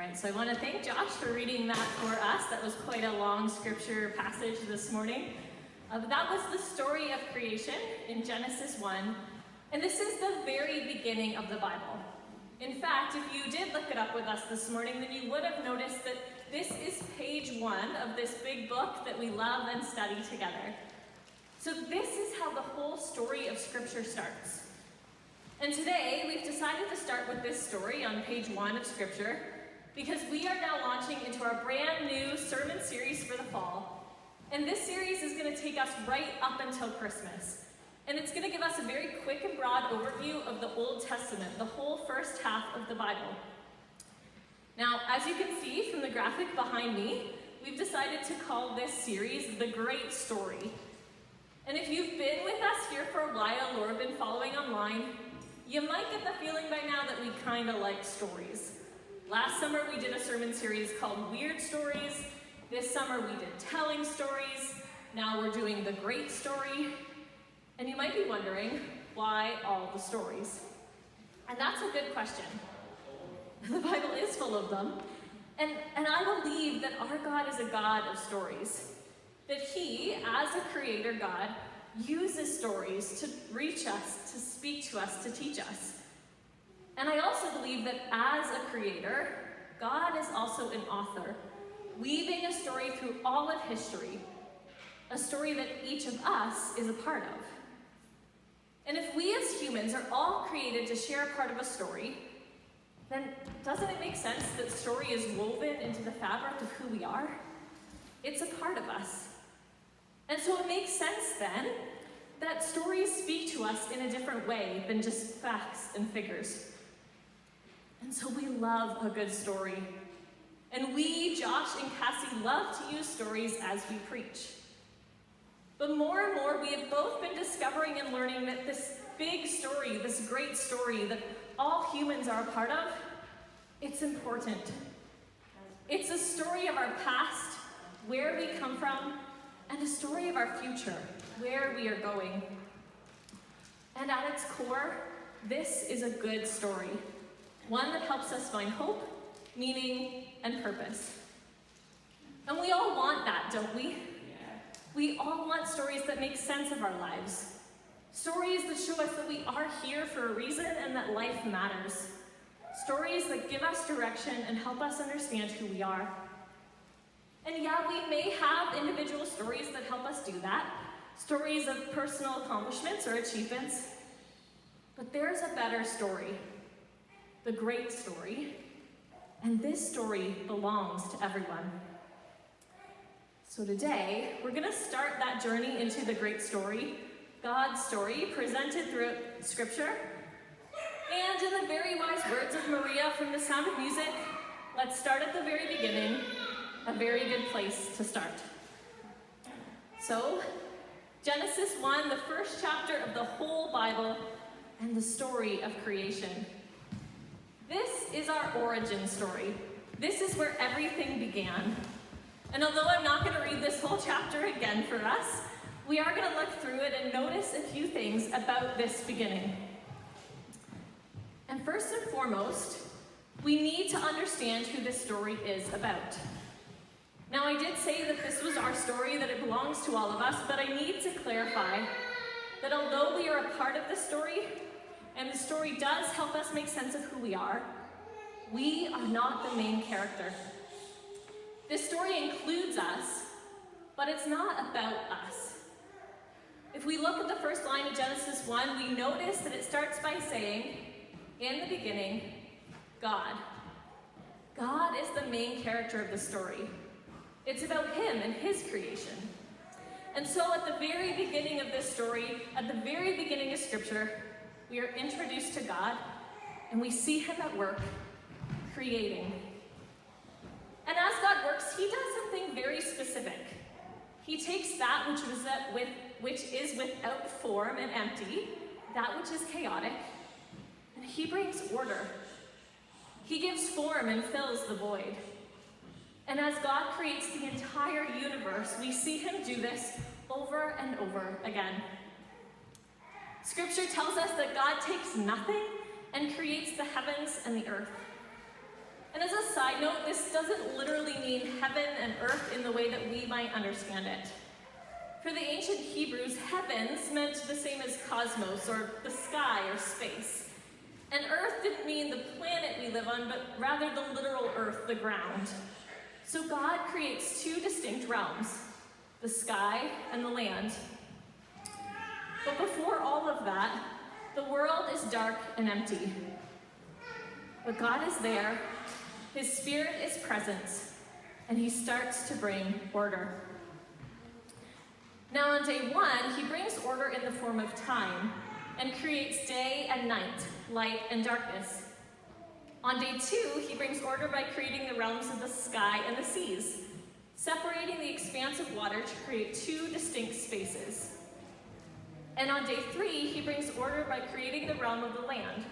right, so I want to thank Josh for reading that for us. That was quite a long scripture passage this morning. But that was the story of creation in Genesis 1. And this is the very beginning of the Bible. In fact, if you did look it up with us this morning, then you would have noticed that this is page 1 of this big book that we love and study together. So this is how the whole story of Scripture starts. And today, we've decided to start with this story on page 1 of Scripture because we are now launching into our brand new sermon series for the fall. And this series is going to take us right up until Christmas. And it's going to give us a very quick and broad overview of the Old Testament, the whole first half of the Bible. Now, as you can see from the graphic behind me, we've decided to call this series The Great Story. And if you've been with us here for a while or been following online, you might get the feeling by now that we kind of like stories. Last summer we did a sermon series called Weird Stories. This summer we did Telling Stories. Now we're doing The Great Story. And you might be wondering, why all the stories? And that's a good question. The Bible is full of them. And I believe that our God is a God of stories. That He, as a creator God, uses stories to reach us, to speak to us, to teach us. And I also believe that as a creator, God is also an author, weaving a story through all of history, a story that each of us is a part of. And if we as humans are all created to share a part of a story, then doesn't it make sense that story is woven into the fabric of who we are? It's a part of us. And so it makes sense then that stories speak to us in a different way than just facts and figures. And so we love a good story. And we, Josh and Cassie, love to use stories as we preach. But more and more, we have both been discovering and learning that this big story, this great story that all humans are a part of, it's important. It's a story of our past, where we come from, and a story of our future, where we are going. And at its core, this is a good story, one that helps us find hope, meaning, and purpose. And we all want that, don't we? We all want stories that make sense of our lives. Stories that show us that we are here for a reason and that life matters. Stories that give us direction and help us understand who we are. And yeah, we may have individual stories that help us do that, stories of personal accomplishments or achievements, but there's a better story, the great story, and this story belongs to everyone. So today, we're going to start that journey into the great story, God's story, presented throughout Scripture. And in the very wise words of Maria from The Sound of Music, let's start at the very beginning, a very good place to start. So, Genesis 1, the first chapter of the whole Bible, and the story of creation. This is our origin story. This is where everything began. And although I'm not going to read this whole chapter again for us, we are going to look through it and notice a few things about this beginning. And first and foremost, we need to understand who this story is about. Now, I did say that this was our story, that it belongs to all of us, but I need to clarify that although we are a part of the story, and the story does help us make sense of who we are not the main character. This story includes us, but it's not about us. If we look at the first line of Genesis 1, we notice that it starts by saying, in the beginning, God. God is the main character of the story. It's about Him and His creation. And so at the very beginning of this story, at the very beginning of Scripture, we are introduced to God, and we see Him at work, creating. And as God works, He does something very specific. He takes that which is without form and empty, that which is chaotic, and He brings order. He gives form and fills the void. And as God creates the entire universe, we see Him do this over and over again. Scripture tells us that God takes nothing and creates the heavens and the earth. And as a side note, this doesn't literally mean heaven and earth in the way that we might understand it. For the ancient Hebrews, heavens meant the same as cosmos, or the sky or space. And earth didn't mean the planet we live on, but rather the literal earth, the ground. So God creates two distinct realms, the sky and the land. But before all of that, the world is dark and empty. But God is there, His Spirit is present, and He starts to bring order. Now on day one, He brings order in the form of time and creates day and night, light and darkness. On day two, He brings order by creating the realms of the sky and the seas, separating the expanse of water to create two distinct spaces. And on day three, He brings order by creating the realm of the land,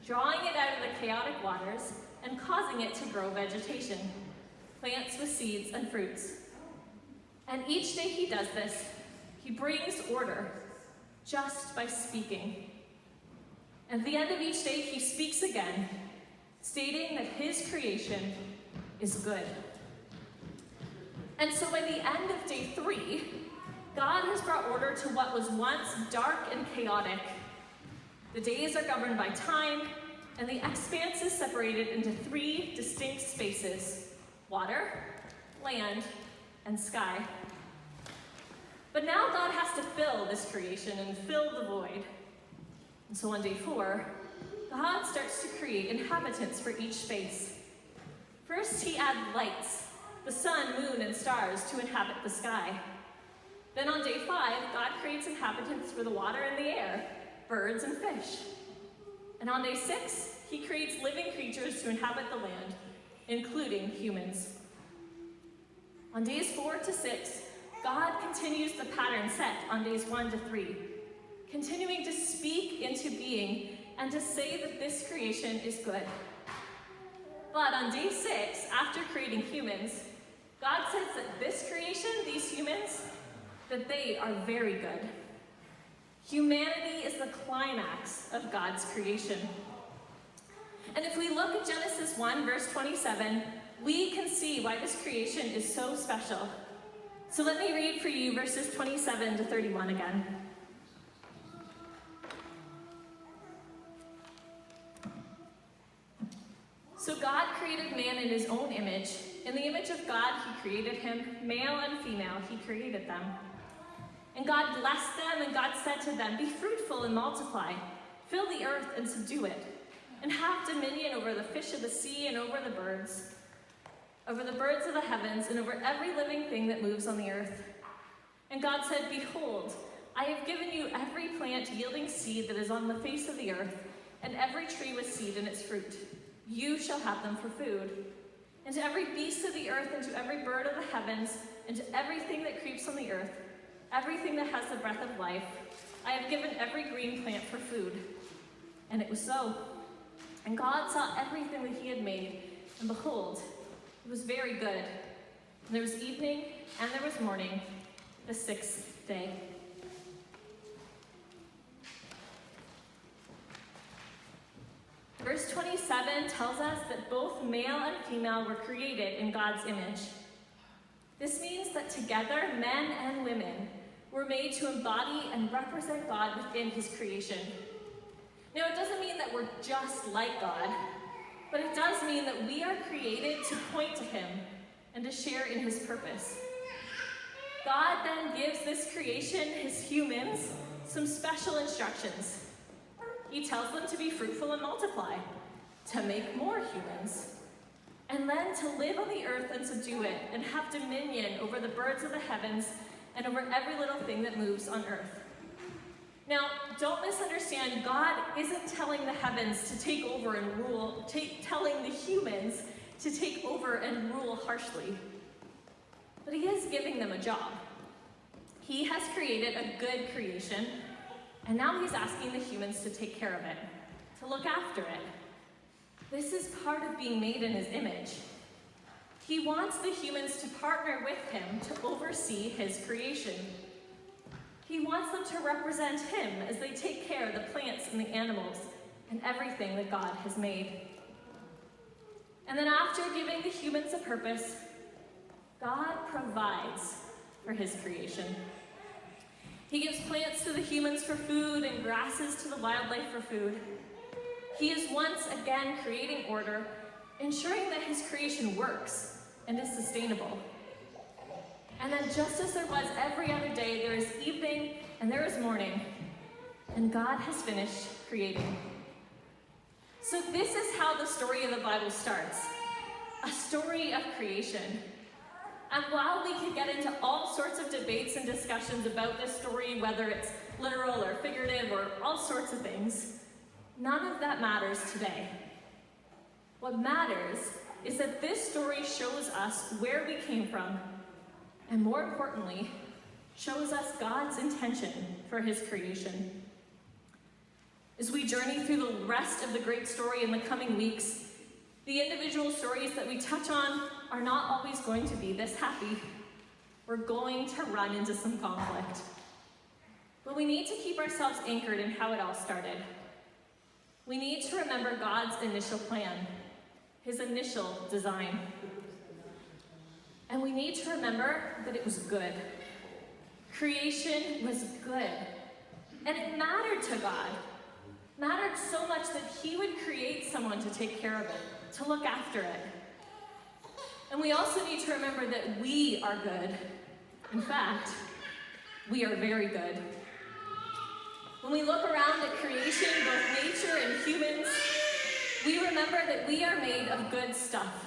drawing it out of the chaotic waters and causing it to grow vegetation, plants with seeds and fruits. And each day He does this, He brings order just by speaking. And at the end of each day, He speaks again, stating that His creation is good. And so by the end of day three, God has brought order to what was once dark and chaotic. The days are governed by time, and the expanse is separated into three distinct spaces: water, land, and sky. But now God has to fill this creation and fill the void. And so on day four, God starts to create inhabitants for each space. First, He adds lights, the sun, moon, and stars to inhabit the sky. Then on day five, God creates inhabitants for the water and the air, birds and fish. And on day six, He creates living creatures to inhabit the land, including humans. On days 4 to 6, God continues the pattern set on days 1 to 3, continuing to speak into being and to say that this creation is good. But on day 6, after creating humans, God says that this creation, these humans, that they are very good. Humanity is the climax of God's creation. And if we look at Genesis 1, verse 27, we can see why this creation is so special. So let me read for you verses 27 to 31 again. So God created man in His own image. In the image of God, He created him. Male and female, He created them. And God blessed them, and God said to them, "Be fruitful and multiply. Fill the earth and subdue it. And have dominion over the fish of the sea and over the birds of the heavens, and over every living thing that moves on the earth." And God said, "Behold, I have given you every plant yielding seed that is on the face of the earth, and every tree with seed in its fruit. You shall have them for food. And to every beast of the earth, and to every bird of the heavens, and to everything that creeps on the earth, everything that has the breath of life, I have given every green plant for food." And it was so. And God saw everything that He had made, and behold, it was very good. And there was evening, and there was morning, the sixth day. Verse 27 tells us that both male and female were created in God's image. This means that together, men and women were made to embody and represent God within His creation. Now, it doesn't mean that we're just like God, but it does mean that we are created to point to Him and to share in His purpose. God then gives this creation, His humans, some special instructions. He tells them to be fruitful and multiply, to make more humans, and then to live on the earth and subdue it, and have dominion over the birds of the heavens and over every little thing that moves on earth. Now, don't misunderstand, God isn't telling the heavens to take over and rule, telling the humans to take over and rule harshly. But He is giving them a job. He has created a good creation, and now He's asking the humans to take care of it, to look after it. This is part of being made in His image. He wants the humans to partner with Him to oversee His creation. He wants them to represent Him as they take care of the plants and the animals and everything that God has made. And then after giving the humans a purpose, God provides for his creation. He gives plants to the humans for food and grasses to the wildlife for food. He is once again creating order, ensuring that his creation works and is sustainable. And then just as there was every other day, there is evening and there is morning, and God has finished creating. So this is how the story of the Bible starts, a story of creation. And while we could get into all sorts of debates and discussions about this story, whether it's literal or figurative or all sorts of things, none of that matters today. What matters is that this story shows us where we came from, and more importantly, shows us God's intention for his creation. As we journey through the rest of the great story in the coming weeks, the individual stories that we touch on are not always going to be this happy. We're going to run into some conflict. But we need to keep ourselves anchored in how it all started. We need to remember God's initial plan, his initial design. And we need to remember that it was good. Creation was good. And it mattered to God. Mattered so much that he would create someone to take care of it, to look after it. And we also need to remember that we are good. In fact, we are very good. When we look around at creation, both nature and humans, we remember that we are made of good stuff.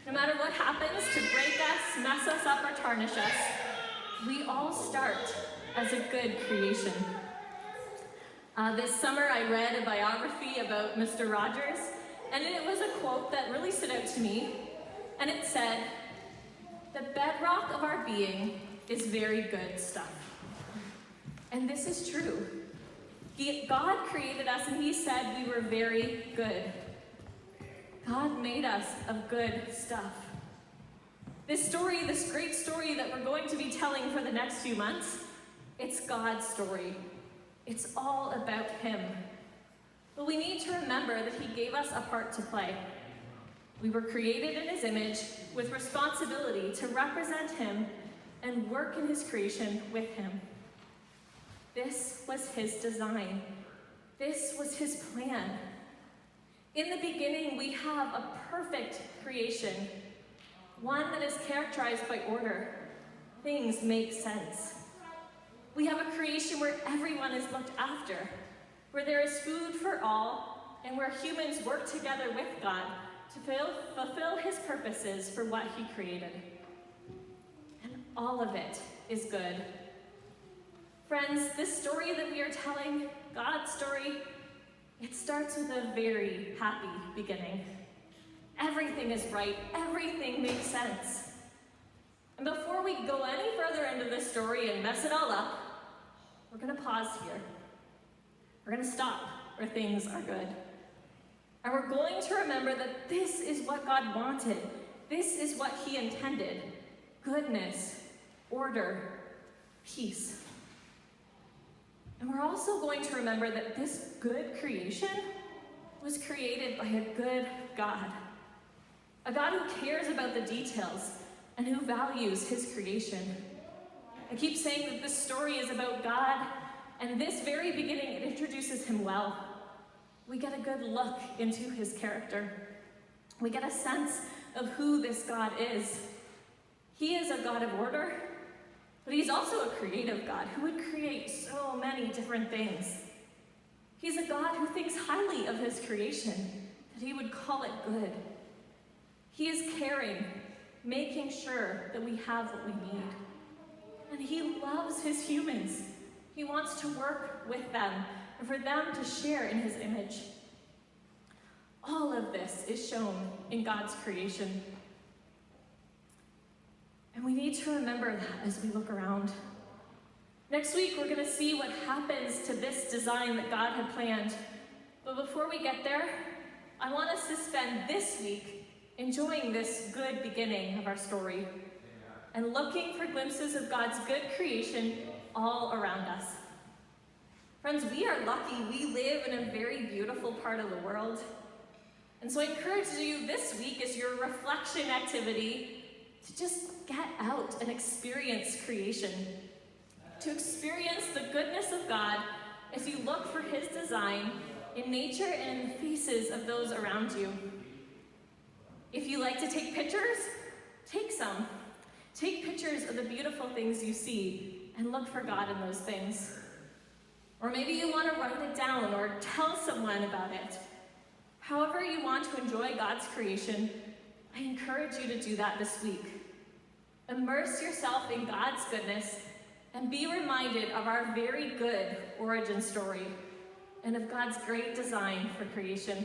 No matter what happens to break us, mess us up, or tarnish us, we all start as a good creation. This summer I read a biography about Mr. Rogers, and it was a quote that really stood out to me, and it said, "The bedrock of our being is very good stuff." And this is true. God created us and he said we were very good. God made us of good stuff. This story, this great story that we're going to be telling for the next few months, it's God's story. It's all about him. But we need to remember that he gave us a part to play. We were created in his image with responsibility to represent him and work in his creation with him. This was his design. This was his plan. In the beginning, we have a perfect creation, one that is characterized by order. Things make sense. We have a creation where everyone is looked after, where there is food for all, and where humans work together with God to fulfill his purposes for what he created. And all of it is good. Friends, this story that we are telling, God's story, it starts with a very happy beginning. Everything is right. Everything makes sense. And before we go any further into this story and mess it all up, we're going to pause here. We're going to stop where things are good. And we're going to remember that this is what God wanted. This is what he intended. Goodness, order, peace. And we're also going to remember that this good creation was created by a good God. A God who cares about the details and who values his creation. I keep saying that this story is about God, and this very beginning, it introduces him well. We get a good look into his character. We get a sense of who this God is. He is a God of order, but he's also a creative God who would create so many different things. He's a God who thinks highly of his creation, that he would call it good. He is caring, making sure that we have what we need. And he loves his humans. He wants to work with them and for them to share in his image. All of this is shown in God's creation. And we need to remember that as we look around. Next week, we're going to see what happens to this design that God had planned. But before we get there, I want us to spend this week enjoying this good beginning of our story and looking for glimpses of God's good creation all around us. Friends, we are lucky. We live in a very beautiful part of the world. And so I encourage you this week as your reflection activity to just get out and experience creation, to experience the goodness of God as you look for his design in nature and in the faces of those around you. If you like to take pictures, take some. Take pictures of the beautiful things you see and look for God in those things. Or maybe you want to write it down or tell someone about it. However you want to enjoy God's creation, I encourage you to do that this week. Immerse yourself in God's goodness and be reminded of our very good origin story and of God's great design for creation.